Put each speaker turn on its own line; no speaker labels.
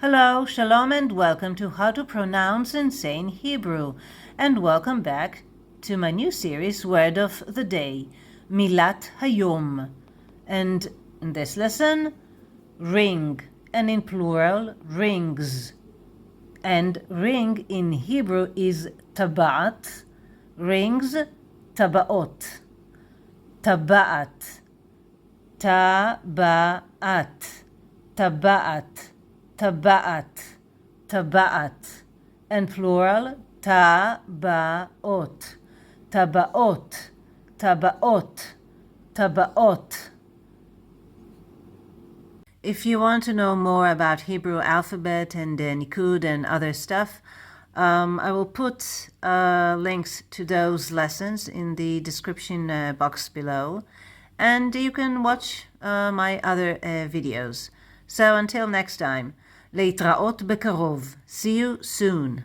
Hello, Shalom, and welcome to How to Pronounce and Say in Hebrew. And welcome back to my new series, Word of the Day, Milat Hayom. And in this lesson, ring, and in plural, rings. And ring in Hebrew is tabat, rings, tabaot. Tabat, tabaat, tabaat. Tabaat, tabaat, and plural, tabaot, tabaot, tabaot, tabaot. If you want to know more about Hebrew alphabet and Niqqud and other stuff, I will put links to those lessons in the description box below, and you can watch my other videos. So until next time, להתראות בקרוב. See you soon.